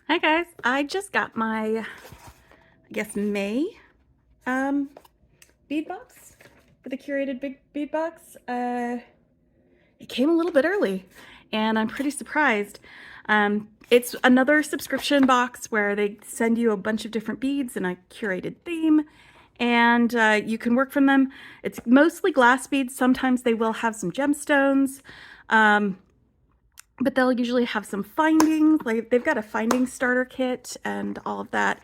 Hi guys, I just got my, I guess May bead box for the Curated Bead Box. It came a little bit early and I'm pretty surprised. It's another subscription box where they send you a bunch of different beads in a curated theme, and you can work from them. It's mostly glass beads. Sometimes they will have some gemstones. But they'll usually have some findings, like they've got a finding starter kit and all of that.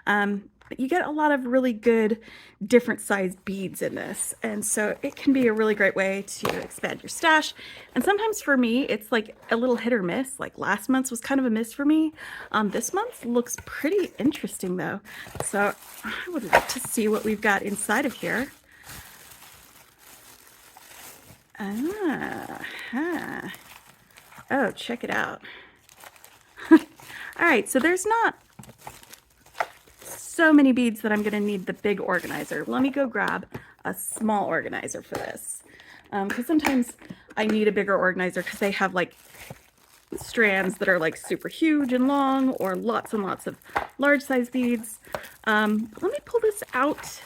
But you get a lot of really good different sized beads in this, and so it can be a really great way to expand your stash. And sometimes for me it's like a little hit or miss. Like last month's was kind of a miss for me. This month looks pretty interesting though, so I would like to see what we've got inside of here. Oh, check it out. All right, so there's not so many beads that I'm gonna need the big organizer. Let me go grab a small organizer for this. Because sometimes I need a bigger organizer because they have like strands that are like super huge and long, or lots and lots of large size beads. Let me pull this out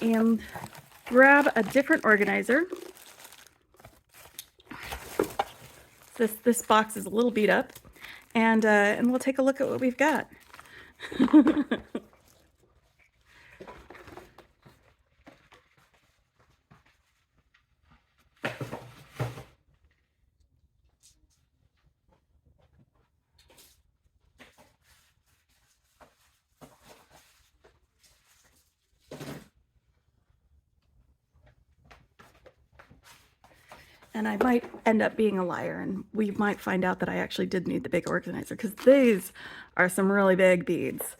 and grab a different organizer. This box is a little beat up, and we'll take a look at what we've got. And I might end up being a liar, and we might find out that I actually did need the big organizer, because these are some really big beads,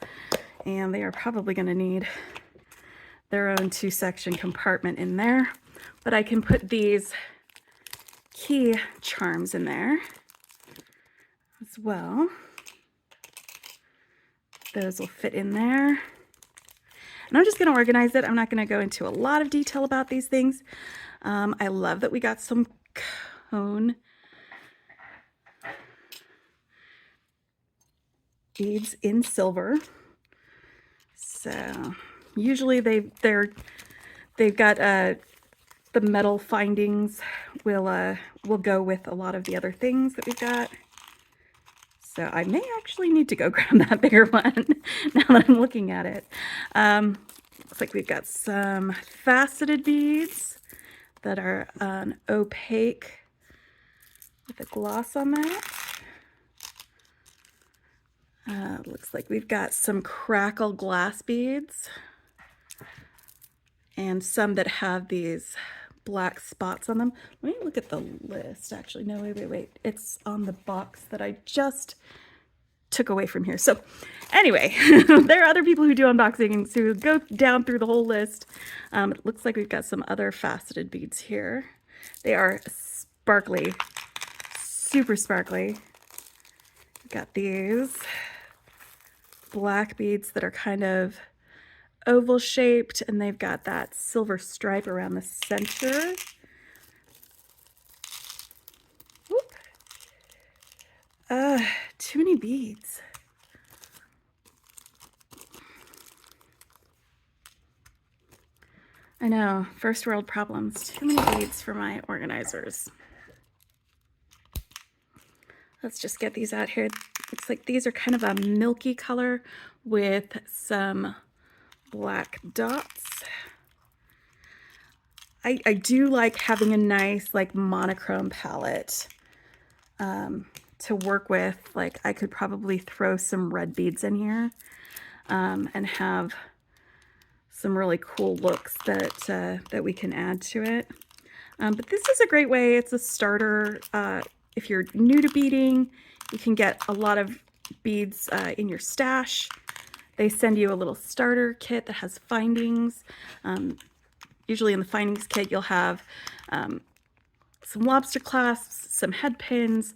and they are probably going to need their own 2-section compartment in there. But I can put these key charms in there as well. Those will fit in there. And I'm just going to organize it. I'm not going to go into a lot of detail about these things. I love that we got some cone beads in silver. So usually they've got the metal findings will go with a lot of the other things that we've got. So I may actually need to go grab that bigger one now that I'm looking at it. Looks like we've got some faceted beads that are opaque with a gloss on that. Looks like we've got some crackle glass beads and some that have these black spots on them. Let me look at the list. Actually, no, wait. It's on the box that I just took away from here. So anyway, there are other people who do unboxings who go down through the whole list. It looks like we've got some other faceted beads here. They are sparkly, super sparkly. We've got these black beads that are kind of oval shaped, and they've got that silver stripe around the center. Too many beads. I know, first world problems. Too many beads for my organizers. Let's just get these out here. Looks like these are kind of a milky color with some black dots. I do like having a nice like monochrome palette to work with. Like I could probably throw some red beads in here and have some really cool looks that we can add to it. But this is a great way. It's a starter. If you're new to beading, you can get a lot of beads in your stash. They send you a little starter kit that has findings. Usually in the findings kit, you'll have some lobster clasps, some head pins,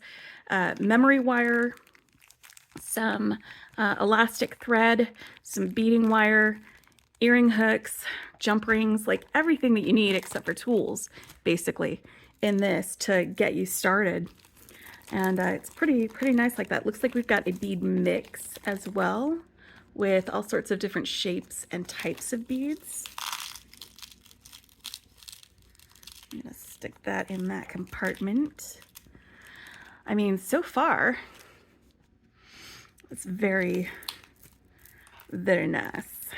memory wire, some elastic thread, some beading wire, earring hooks, jump rings, like everything that you need except for tools, basically, in this to get you started. And it's pretty nice like that. Looks like we've got a bead mix as well with all sorts of different shapes and types of beads. I'm gonna stick that in that compartment. I mean, so far, it's very, very nice.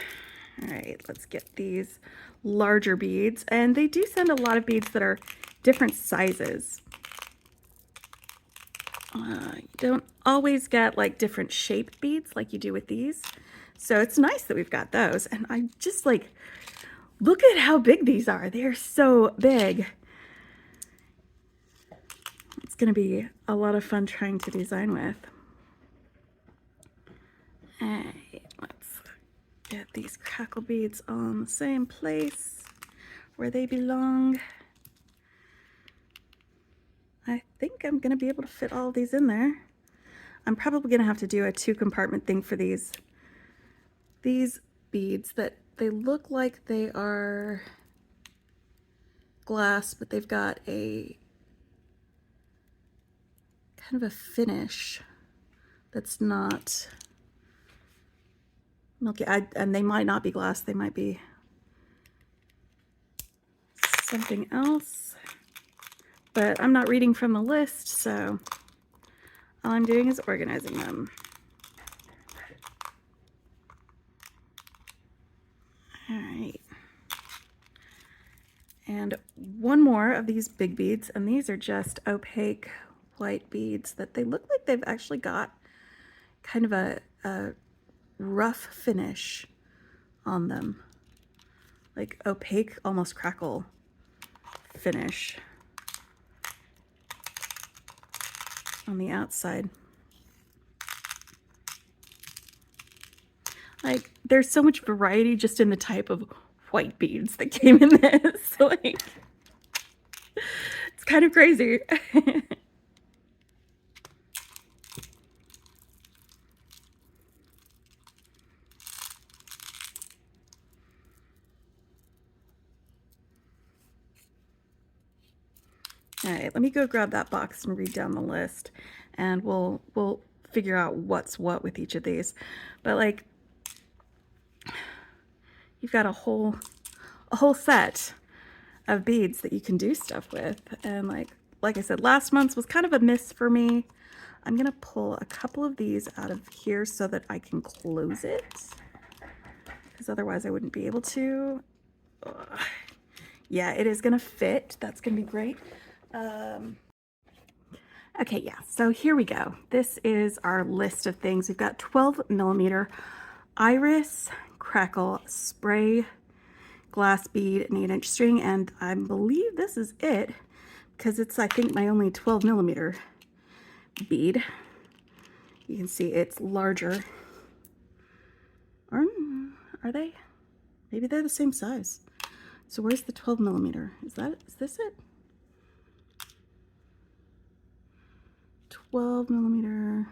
All right, let's get these larger beads. And they do send a lot of beads that are different sizes. You don't always get like different shaped beads like you do with these. So it's nice that we've got those. And I just like, look at how big these are. They're so big. It's going to be a lot of fun trying to design with. All right, let's get these crackle beads on the same place where they belong. I think I'm going to be able to fit all of these in there. I'm probably going to have to do a 2-compartment thing for these beads that they look like they are glass, but they've got a kind of a finish that's not milky. And they might not be glass, they might be something else, but I'm not reading from the list, so all I'm doing is organizing them. All right. And one more of these big beads, and these are just opaque white beads that they look like they've actually got kind of a rough finish on them, like opaque, almost crackle finish on the outside. Like, there's so much variety just in the type of white beads that came in this. Like, it's kind of crazy. All right, let me go grab that box and read down the list, and we'll figure out what's what with each of these. But like, you've got a whole set of beads that you can do stuff with. And like I said, last month's was kind of a miss for me. I'm gonna pull a couple of these out of here so that I can close it, because otherwise I wouldn't be able to. Ugh. Yeah, it is gonna fit. That's gonna be great. Okay, yeah, so here we go. This is our list of things. We've got 12mm iris, crackle, spray, glass bead, an 8-inch string, and I believe this is it, because it's, I think, my only 12mm bead. You can see it's larger. Or are they? Maybe they're the same size. So where's the 12mm? Is this it? 12mm.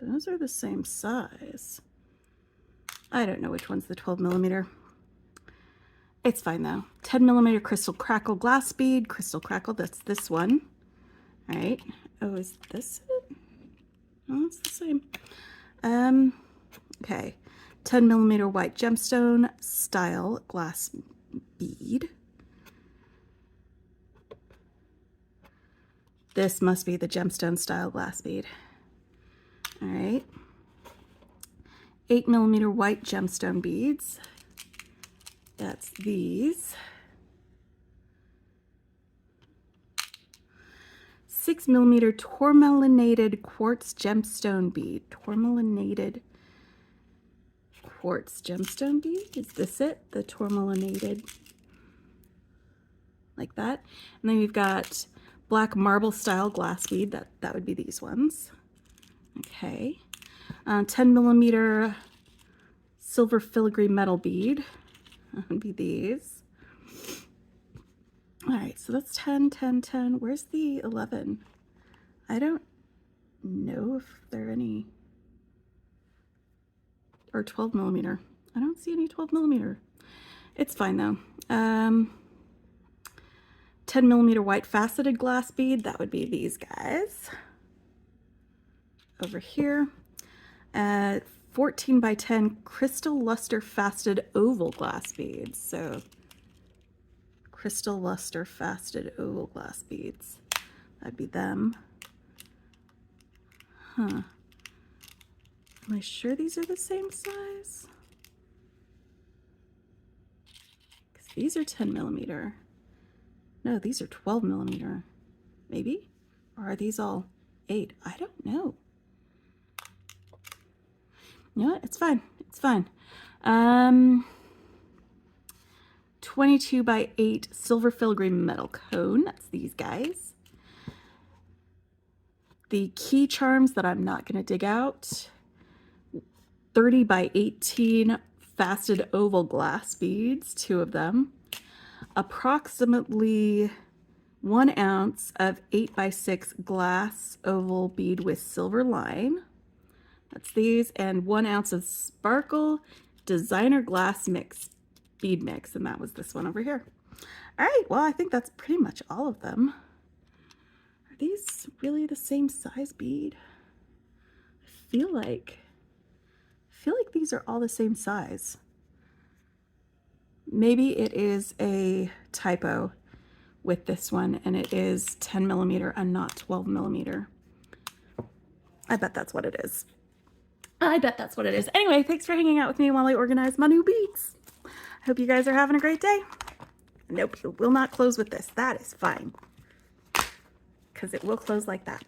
Those are the same size. I don't know which one's the 12mm. It's fine though. 10mm crystal crackle glass bead, crystal crackle, that's this one. All right. Oh, is this it? Oh, it's the same. Okay. 10mm white gemstone style glass bead. This must be the gemstone style glass bead. All right. 8mm white gemstone beads. That's these. 6mm tourmalinated quartz gemstone bead. Tourmalinated quartz gemstone bead. Is this it? The tourmalinated, like that. And then we've got black marble style glass bead. That would be these ones. Okay. 10mm silver filigree metal bead. That would be these. All right, so that's 10, 10, 10. Where's the 11? I don't know if there are any. Or 12mm. I don't see any 12mm. It's fine though. 10 millimeter white faceted glass bead. That would be these guys over here. 14 by 10 crystal luster faceted oval glass beads. So crystal luster faceted oval glass beads. That'd be them. Huh. Am I sure these are the same size? Because these are 10 millimeter. No, these are 12 millimeter. Maybe? Or are these all 8? I don't know. You know what? It's fine. It's fine. 22 by 8 silver filigree metal cone. That's these guys. The key charms that I'm not going to dig out. 30 by 18 faceted oval glass beads, 2 of them. Approximately 1 ounce of 8 by 6 glass oval bead with silver line. That's these. And 1 ounce of sparkle designer glass mix, bead mix. And that was this one over here. All right, well, I think that's pretty much all of them. Are these really the same size bead? I feel like these are all the same size. Maybe it is a typo with this one and it is 10 millimeter and not 12 millimeter. I bet that's what it is. I bet that's what it is. Anyway, thanks for hanging out with me while I organize my new beads. I hope you guys are having a great day. Nope, it will not close with this. That is fine. Because it will close like that.